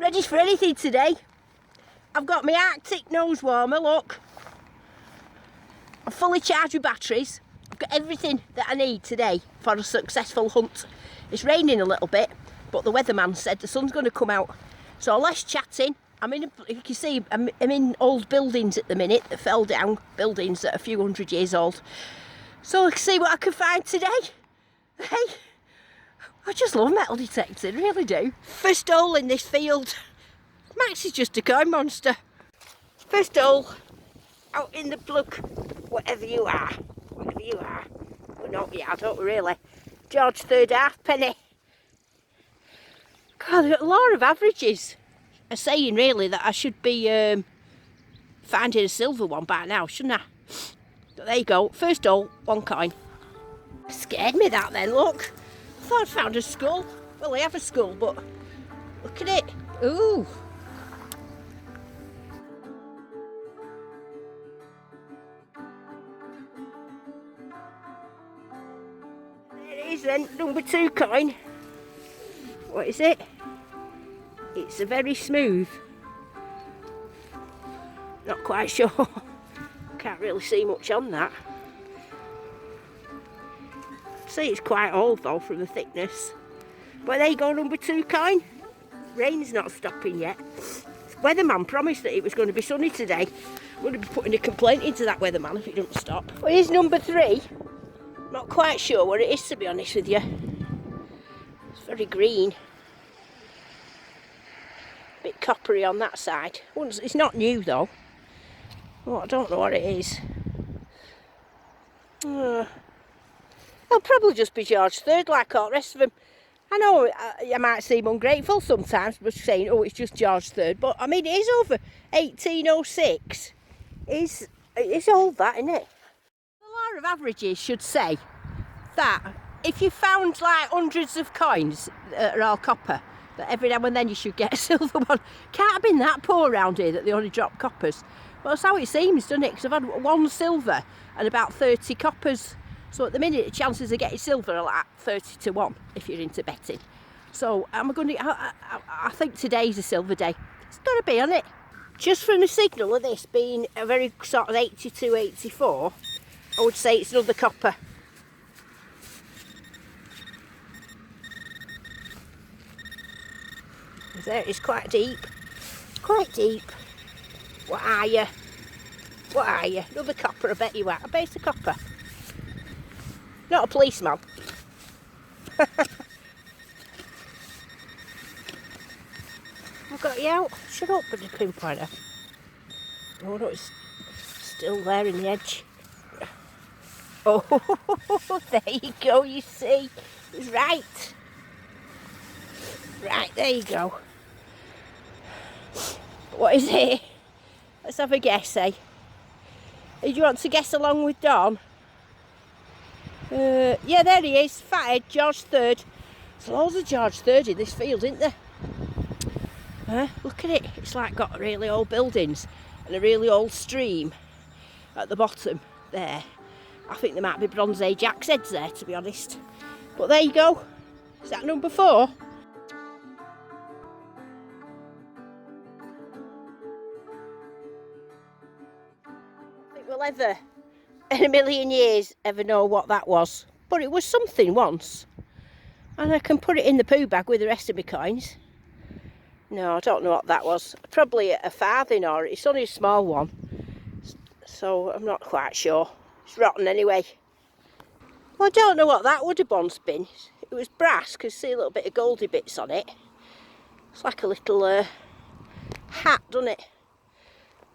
Ready for anything today. I've got my Arctic nose warmer, look. I'm fully charged with batteries. I've got everything that I need today for a successful hunt. It's raining a little bit, but the weatherman said the sun's going to come out. So less chatting. You can see, I'm in old buildings at the minute that fell down, buildings that are a few hundred years old. So let's see what I can find today. Hey, I just love metal detecting, really do. First hole in this field. Max is just a coin monster. First hole, out in the plug, whatever you are. Well, not yet, I don't really. George third halfpenny. God, I've got a lot of averages. A saying really that I should be finding a silver one by now, shouldn't I? But there you go, first hole, 1 coin. Scared me that then, look. I thought I'd found a skull. Well, I have a skull, but look at it. Ooh. There it is then, number 2 coin. What is it? It's a very smooth. Not quite sure. Can't really see much on that. See, it's quite old though from the thickness. But there you go, number 2 coin. Rain's not stopping yet. The weatherman promised that it was going to be sunny today. I'm going to be putting a complaint into that weatherman if it doesn't stop. Well, here's number 3. Not quite sure what it is, to be honest with you. It's very green. Bit coppery on that side. It's not new though. Oh, I don't know what it is. It'll probably just be George III like all the rest of them. I know I might seem ungrateful sometimes by saying, oh, it's just George III, but I mean, it is over 1806. It's old, that, isn't it? The law of averages should say that if you found like hundreds of coins that are all copper, that every now and then you should get a silver one. Can't have been that poor around here that they only drop coppers. Well, that's how it seems, doesn't it? Because I've had 1 silver and about 30 coppers. So at the minute, the chances of getting silver are like 30 to 1 if you're into betting. So I think today's a silver day. It's got to be, hasn't it? Just from the signal of this being a very sort of 82, 84, I would say it's another copper. There it is, quite deep. Quite deep. What are you? What are you? Another copper, I bet you are. I bet it's a copper. Not a policeman. I've got you out. Shut up with the pinpointer. Oh no, it's still there in the edge. Oh, there you go, you see. It was right. Right, there you go. What is it? Let's have a guess, eh? Do you want to guess along with Dawn? Yeah, there he is. Fathead, George III. There's loads of George III in this field, isn't there? Look at it. It's like got really old buildings and a really old stream at the bottom there. I think there might be Bronze Age axe heads there, to be honest. But there you go. Is that number 4? We'll ever in a million years ever know what that was, but it was something once, and I can put it in the poo bag with the rest of my coins. No, I don't know what that was. Probably a farthing, or it's only a small one, so I'm not quite sure. It's rotten anyway. Well, I don't know what that would have once been. It was brass, because see a little bit of goldy bits on it. It's like a little hat, doesn't it?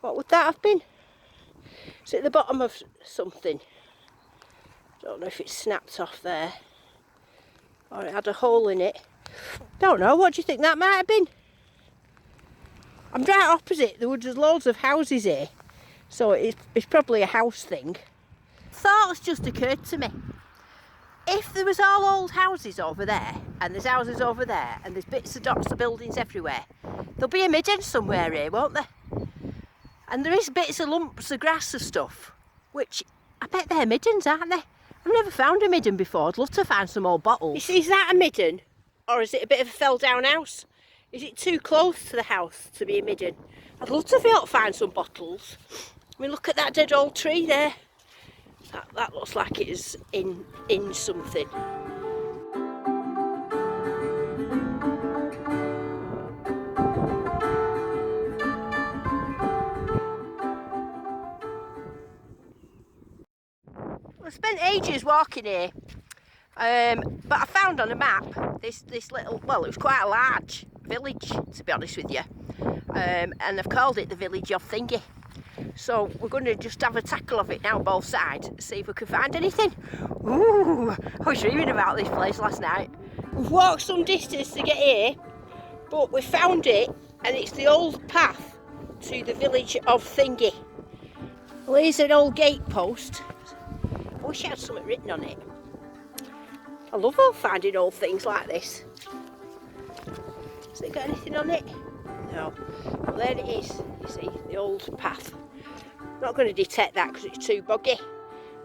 What would that have been? It's at the bottom of something. Don't know if it's snapped off there or it had a hole in it. Don't know, what do you think that might have been? I'm right opposite, there was loads of houses here, so it's probably a house thing. Thoughts just occurred to me. If there was all old houses over there, and there's houses over there, and there's bits of dots of buildings everywhere, there'll be a midden somewhere here, won't there? And there is bits of lumps of grass and stuff, which I bet they're middens, aren't they? I've never found a midden before. I'd love to find some old bottles. Is that a midden? Or is it a bit of a fell down house? Is it too close to the house to be a midden? I'd love to be able to find some bottles. I mean, look at that dead old tree there. That looks like it is in something. I spent ages walking here, but I found on a map this little, well, it was quite a large village, to be honest with you, and I've called it the village of Thingy. So we're going to just have a tackle of it now, both sides, see if we can find anything. Ooh, I was dreaming about this place last night. We've walked some distance to get here, but we found it, and it's the old path to the village of Thingy. Well, here's an old gate post. I wish it had something written on it. I love finding old things like this. Has it got anything on it? No. Well, there it is. You see, the old path. I'm not going to detect that because it's too boggy.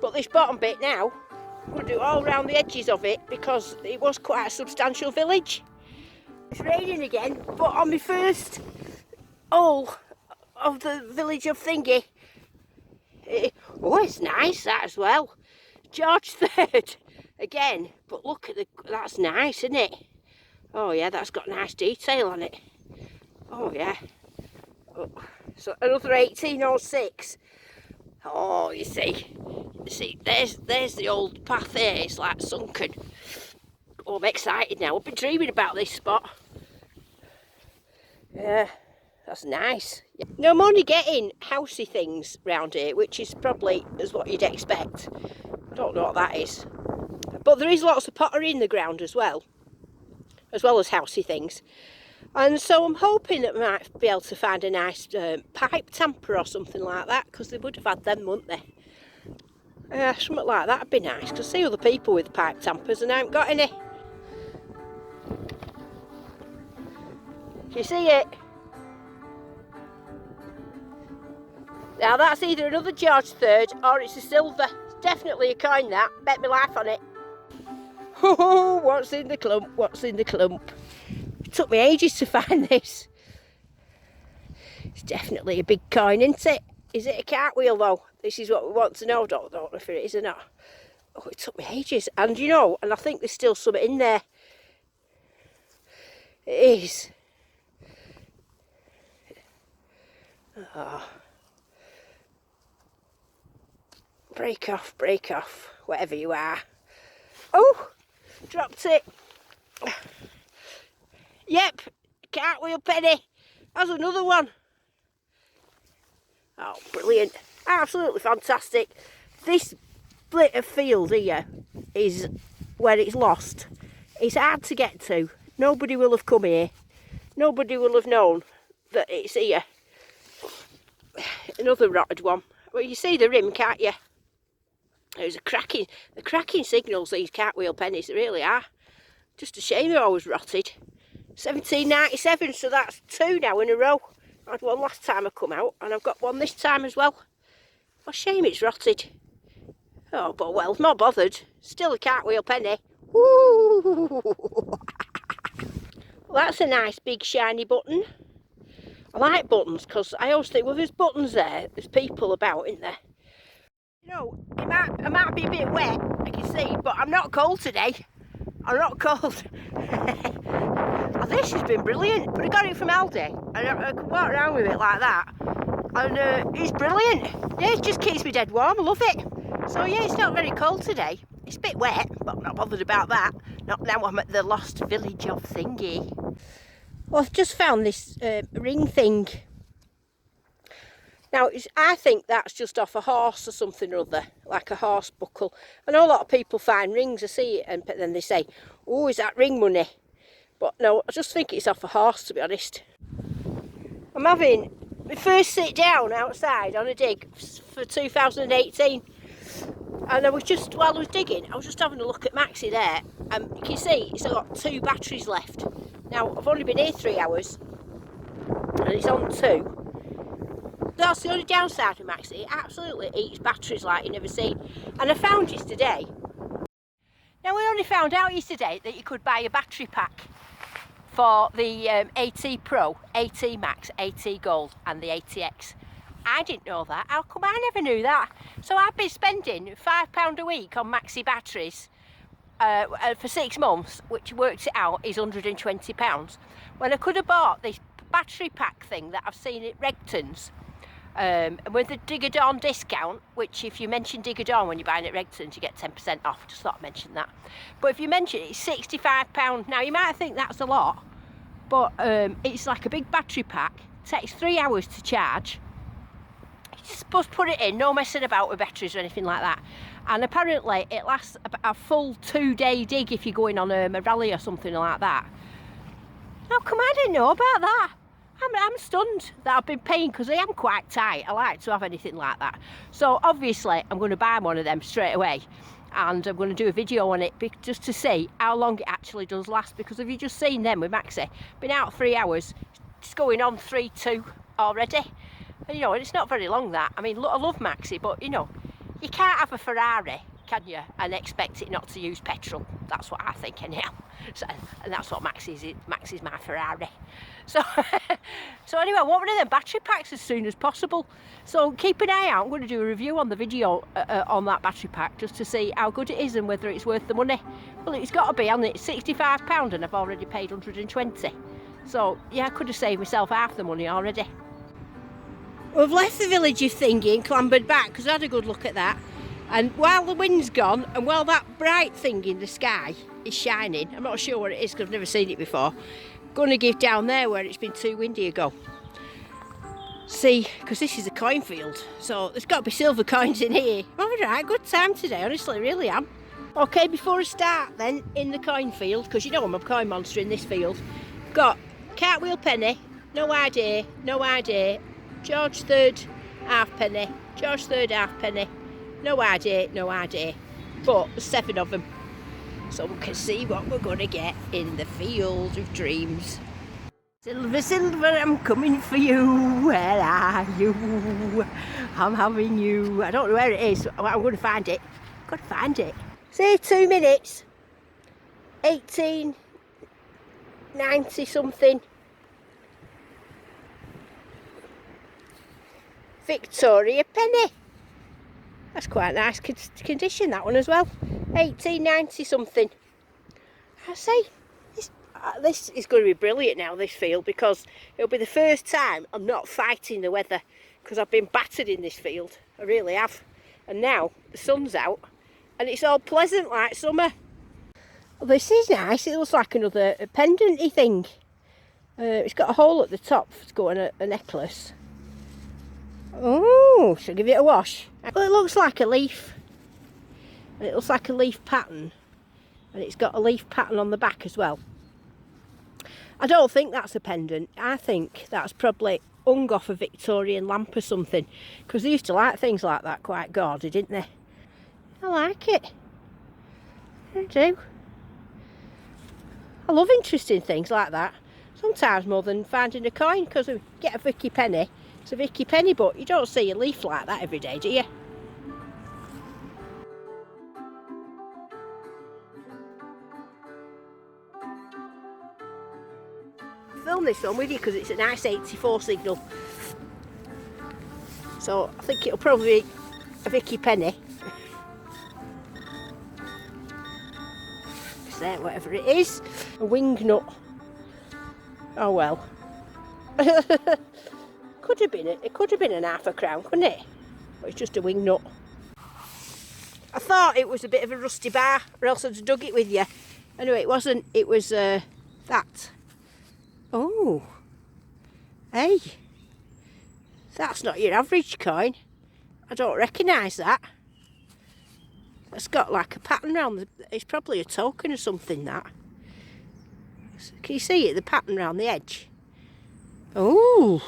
But this bottom bit now, I'm going to do all around the edges of it because it was quite a substantial village. It's raining again, but on my first hole of the village of Thingy. Oh, it's nice that as well. George III again, but look at that's nice, isn't it? Oh yeah, that's got nice detail on it. Oh yeah. Oh, so another 1806. Oh, you see, there's the old path there. It's like sunken. Oh, I'm excited now. I've been dreaming about this spot. Yeah, that's nice. Now I'm only getting housey things round here, which is probably as what you'd expect. I don't know what that is, but there is lots of pottery in the ground as well as housey things. And so I'm hoping that we might be able to find a nice pipe tamper or something like that, because they would have had them, wouldn't they? Something like that would be nice, because I see other people with pipe tampers and I haven't got any. Do you see it? Now that's either another George III or it's a silver. It's definitely a coin, that. Bet my life on it. Oh, what's in the clump? What's in the clump? It took me ages to find this. It's definitely a big coin, isn't it? Is it a cartwheel though? This is what we want to know. Don't know if it is or not. Oh, it took me ages. And you know, and I think there's still something in there. It is. Oh. Break off, whatever you are. Oh, dropped it. Yep, cartwheel penny. That's another one. Oh, brilliant. Absolutely fantastic. This bit of field here is where it's lost. It's hard to get to. Nobody will have come here. Nobody will have known that it's here. Another rotted one. Well, you see the rim, can't you? There's the cracking signals, these cartwheel pennies, they really are. Just a shame they're always rotted. 1797, so that's two now in a row. I had one last time I come out, and I've got one this time as well. What a shame it's rotted. Oh, but well, not bothered. Still a cartwheel penny. Woo! Well, that's a nice big shiny button. I like buttons because I always think, well, there's buttons there, there's people about, isn't there? You know, I might be a bit wet, I can see, but I'm not cold today. I'm not cold. Oh, this has been brilliant. But I got it from Aldi, and I can walk around with it like that. And it's brilliant. Yeah, it just keeps me dead warm. I love it. So yeah, it's not very cold today. It's a bit wet, but I'm not bothered about that. Not now I'm at the lost village of Thingy. Well, I've just found this ring thing. Now, I think that's just off a horse or something or other, like a horse buckle. I know a lot of people find rings, I see it, and then they say, oh, is that ring money? But no, I just think it's off a horse, to be honest. I'm having my first sit down outside on a dig for 2018. And I was just, while I was digging, I was just having a look at Maxi there. And you can see it's got 2 batteries left. Now, I've only been here 3 hours, and it's on 2. That's the only downside of Maxi. It absolutely eats batteries like you never seen. And I found yesterday. Now, we only found out yesterday that you could buy a battery pack for the AT Pro, AT Max, AT Gold and the ATX. I didn't know that. How come I never knew that? So I've been spending £5 a week on Maxi batteries for 6 months, which works it out is £120, when I could have bought this battery pack thing that I've seen at Regton's, with the Digger Dawn discount, which if you mention Digger Dawn when you're buying at Regton's, you get 10% off. Just thought I'd mention that. But if you mention it, it's £65. Now you might think that's a lot, but it's like a big battery pack. It takes 3 hours to charge. You're supposed to put it in, no messing about with batteries or anything like that. And apparently it lasts a full 2-day dig if you're going on a rally or something like that. How come I didn't know about that? I'm stunned that I've been paying, because I am quite tight. I like to have anything like that. So obviously I'm going to buy one of them straight away, and I'm going to do a video on it just to see how long it actually does last. Because have you just seen them with Maxi? Been out 3 hours, it's going on 3-2 already. And, you know, it's not very long that. I mean, I love Maxi, but you know, you can't have a Ferrari, can you, and expect it not to use petrol. That's what I think anyhow. So, and that's what Maxi's is. Maxi's my Ferrari. So, so anyway, I want one of them battery packs as soon as possible. So keep an eye out. I'm going to do a review on the video on that battery pack, just to see how good it is and whether it's worth the money. Well, it's got to be, hasn't it? It's £65 and I've already paid 120. So yeah, I could have saved myself half the money already. We've left the village of Thingy and clambered back because I had a good look at that. And while the wind's gone and while that bright thing in the sky is shining, I'm not sure what it is because I've never seen it before, I'm going to give down there where it's been too windy ago. See, because this is a coin field, so there's got to be silver coins in here. Alright, good time today, honestly, really am. Okay, before I start then, in the coin field, because you know I'm a coin monster in this field, got Cartwheel penny, no idea, no idea. George third halfpenny, George third halfpenny, no idea, no idea. But there's 7 of them, so we can see what we're going to get in the field of dreams. Silver, silver, I'm coming for you. Where are you? I'm having you. I don't know where it is. I'm going to find it. I've got to find it. Say 2 minutes. 1890 something. Victoria penny. That's quite a nice condition, that one as well. 1890 something. I say, this is going to be brilliant now, this field, because it'll be the first time I'm not fighting the weather, because I've been battered in this field. I really have. And now the sun's out and it's all pleasant like summer. Well, this is nice. It looks like another pendant-y thing. It's got a hole at the top to go on a necklace. Oh, should I give it a wash? Well, it looks like a leaf. And it looks like a leaf pattern. And it's got a leaf pattern on the back as well. I don't think that's a pendant. I think that's probably hung off a Victorian lamp or something. Because they used to like things like that quite gaudy, didn't they? I like it. I do. I love interesting things like that. Sometimes more than finding a coin, because we get a Vicky penny. It's a Vicky penny, but you don't see a leaf like that every day, do you? Film this one with you because it's a nice 84 signal. So I think it'll probably be a Vicky penny. There, whatever it is. A wing nut. Oh well. Could have been it could have been an half a crown, couldn't it? But it's just a wing nut. I thought it was a bit of a rusty bar, or else I'd have dug it with you. Anyway, it wasn't. It was that. Oh, hey, that's not your average coin. I don't recognise that. It's got like a pattern around the. It's probably a token or something. That. Can you see it? The pattern around the edge. Oh.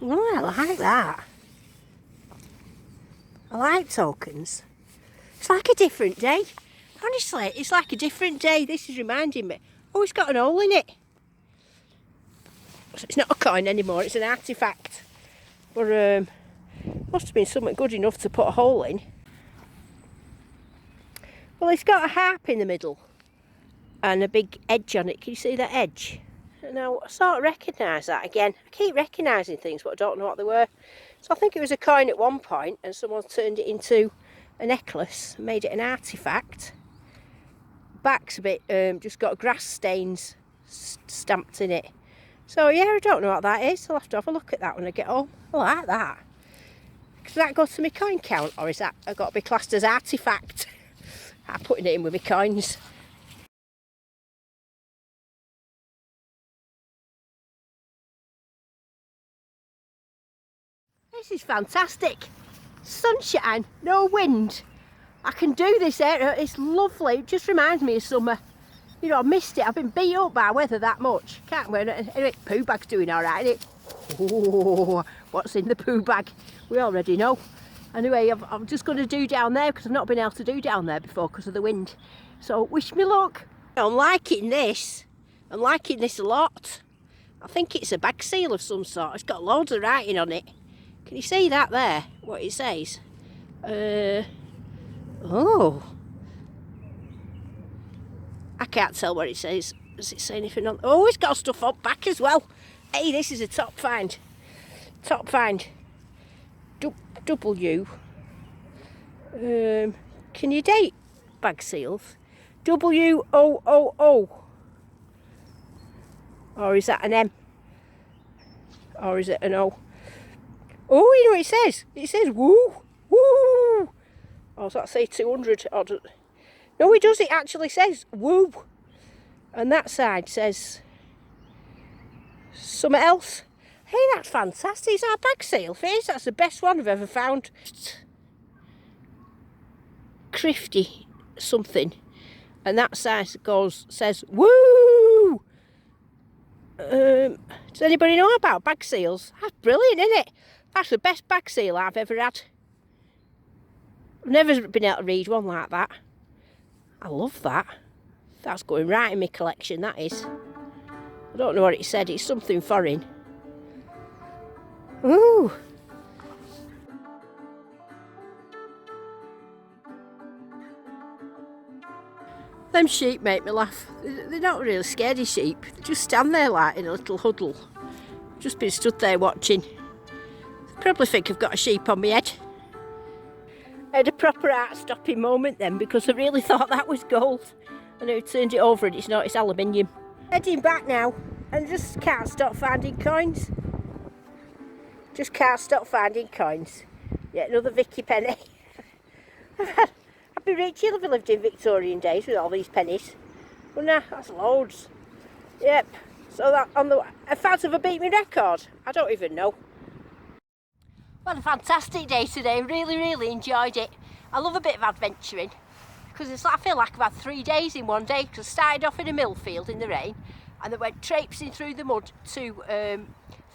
Oh, I like that. I like tokens. It's like a different day. Honestly, it's like a different day. This is reminding me. Oh, it's got an hole in it. It's not a coin anymore, it's an artefact. But must have been something good enough to put a hole in. Well, it's got a harp in the middle. and a big edge on it. Can you see that edge? Now, I sort of recognise that again. I keep recognising things, but I don't know what they were. So I think it was a coin at one point, and someone turned it into a necklace, made it an artefact. Back's a bit, just got grass stains stamped in it. So yeah, I don't know what that is. I'll have to have a look at that when I get home. I like that. Does that go to my coin count, or is that got to be classed as artefact? I'm putting it in with my coins. This is fantastic. Sunshine, no wind. I can do this area, it's lovely. It just reminds me of summer. You know, I missed it. I've been beat up by weather that much. Can't wear it. Anyway, poo bag's doing all right, isn't it? Oh, what's in the poo bag? We already know. Anyway, I'm just going to do down there because I've not been able to do down there before because of the wind. So wish me luck. I'm liking this. I'm liking this a lot. I think it's a bag seal of some sort. It's got loads of writing on it. Can you see that there? What it says? Oh. I can't tell what it says. Does it say anything on? Oh, it's got stuff on back as well. Hey, this is a top find. Top find. W. Can you date bag seals? WOOO. Or is that an M? Or is it an O? Oh, you know what it says? It says woo, woo. Or does that say 200? Or does... No, it does. It actually says woo. And that side says something else. Hey, that's fantastic. Is that a bag seal face? That's the best one I've ever found. Crifty something. And that side says woo. Does anybody know about bag seals? That's brilliant, isn't it? That's the best bag seal I've ever had. I've never been able to read one like that. I love that. That's going right in my collection, that is. I don't know what it said. It's something foreign. Ooh. Them sheep make me laugh. They're not really scaredy sheep. They just stand there like in a little huddle. Just been stood there watching. They probably think I've got a sheep on my head. I had a proper heart-stopping moment then because I really thought that was gold. And I turned it over and it's not, it's aluminium. Heading back now and just can't stop finding coins. Just can't stop finding coins. Yet another Vicky penny. I'd be rich if I lived in Victorian days with all these pennies. Well, nah, that's loads. Yep. So that on the... In fact, have I beat my record? I don't even know. Well, a fantastic day today. Really, really enjoyed it. I love a bit of adventuring because it's like, I feel like I've had 3 days in one day because I started off in a mill field in the rain and then went traipsing through the mud to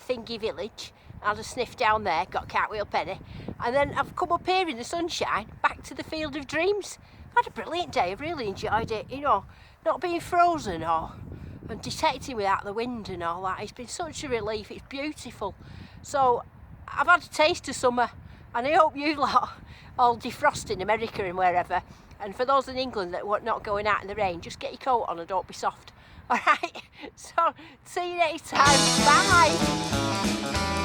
Thingy village. I had a sniff down there, got a Cartwheel penny, and then I've come up here in the sunshine back to the field of dreams. I've had a brilliant day. I've really enjoyed it, you know, not being frozen and detecting without the wind and all that. It's been such a relief. It's beautiful. So I've had a taste of summer and I hope you lot all defrost in America and wherever. And for those in England that are not going out in the rain, just get your coat on and don't be soft. All right, so see you next time. Bye.